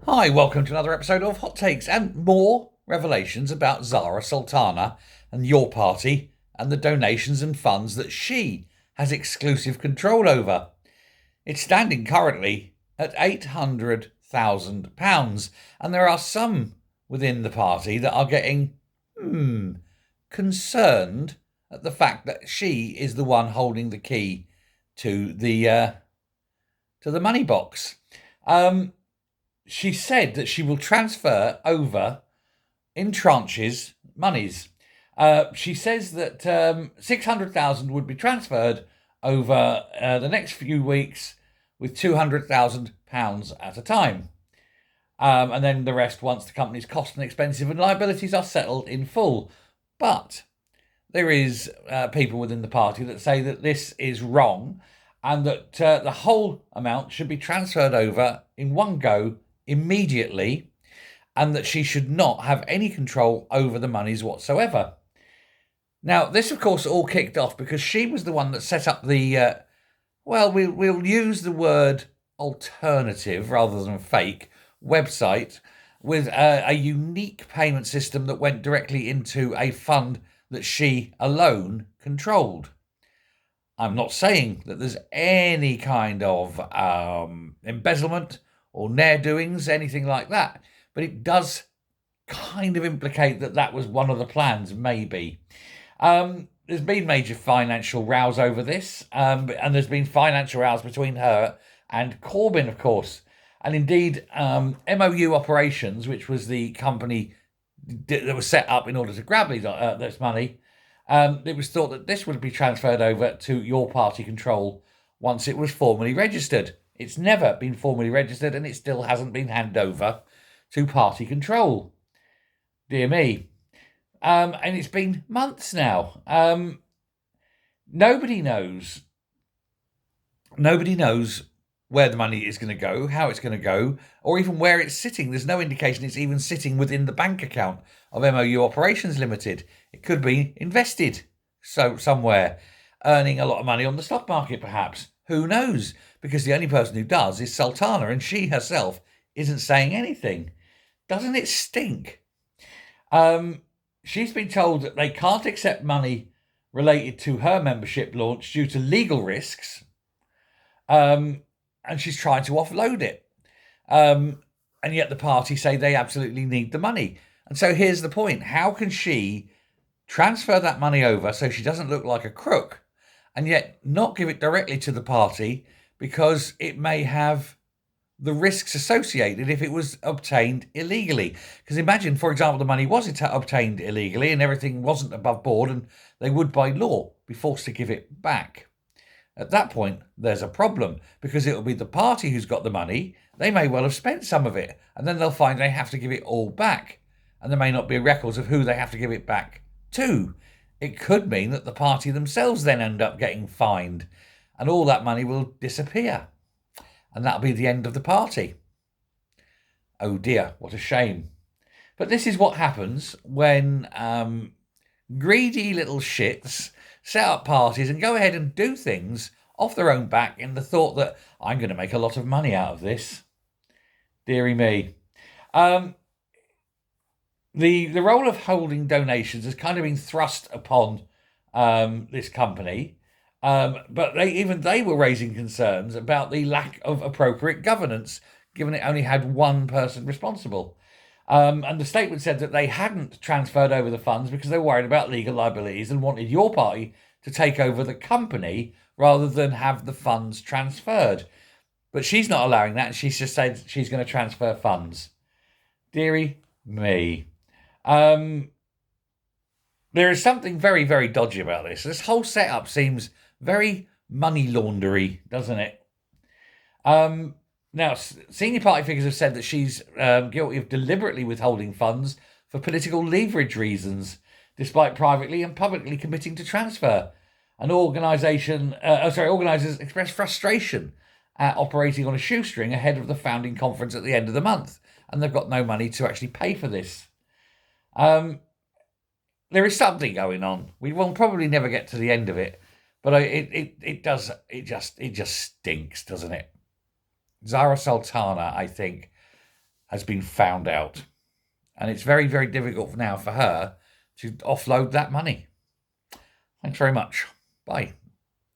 Hi, welcome to another episode of Hot Takes and more revelations about Zara Sultana and your party and the donations and funds that she has exclusive control over. It's standing currently at £800,000, and there are some within the party that are getting concerned at the fact that she is the one holding the key to the money box. She said that she will transfer over in tranches monies. She says that 600,000 would be transferred over the next few weeks with £200,000 at a time. And then the rest once the company's costs and expenses and liabilities are settled in full. But there is people within the party that say that this is wrong and that the whole amount should be transferred over in one go immediately, and that she should not have any control over the monies whatsoever. Now, this, of course, all kicked off because she was the one that set up the, we'll use the word alternative rather than fake website with a unique payment system that went directly into a fund that she alone controlled. I'm not saying that there's any kind of embezzlement or ne'er-doings, anything like that, but it does kind of implicate that that was one of the plans, maybe. There's been major financial rows over this, and there's been financial rows between her and Corbyn, of course. And indeed, MOU Operations, which was the company that was set up in order to grab this money, it was thought that this would be transferred over to your party control once it was formally registered. It's never been formally registered, and it still hasn't been handed over to party control. Dear me. And it's been months now. Nobody knows where the money is going to go, how it's going to go, or even where it's sitting. There's no indication it's even sitting within the bank account of MOU Operations Limited. It could be invested somewhere, earning a lot of money on the stock market, perhaps. Who knows? Because the only person who does is Sultana, and she herself isn't saying anything. Doesn't it stink? She's been told that they can't accept money related to her membership launch due to legal risks. And she's trying to offload it. And yet the party say they absolutely need the money. And so here's the point. How can she transfer that money over so she doesn't look like a crook and yet not give it directly to the party because it may have the risks associated if it was obtained illegally? Because imagine, for example, the money was obtained illegally and everything wasn't above board, and they would by law be forced to give it back. At that point, there's a problem because it will be the party who's got the money. They may well have spent some of it, and then they'll find they have to give it all back. And there may not be records of who they have to give it back to. It could mean that the party themselves then end up getting fined, and all that money will disappear. And that'll be the end of the party. Oh dear, what a shame. But this is what happens when greedy little shits set up parties and go ahead and do things off their own back in the thought that I'm going to make a lot of money out of this. Dearie me. The role of holding donations has kind of been thrust upon this company. But they were raising concerns about the lack of appropriate governance, given it only had one person responsible. And the statement said that they hadn't transferred over the funds because they were worried about legal liabilities and wanted your party to take over the company rather than have the funds transferred. But she's not allowing that, and she's just said she's going to transfer funds. Dearie me. There is something very, very dodgy about this. This whole setup seems very money laundery, doesn't it? Now, senior party figures have said that she's guilty of deliberately withholding funds for political leverage reasons, despite privately and publicly committing to transfer. An organisers expressed frustration at operating on a shoestring ahead of the founding conference at the end of the month, and they've got no money to actually pay for this. There is something going on. We will probably never get to the end of it, but it just stinks, doesn't it? Zara Sultana, I think, has been found out. And it's very, very difficult now for her to offload that money. Thanks very much. Bye.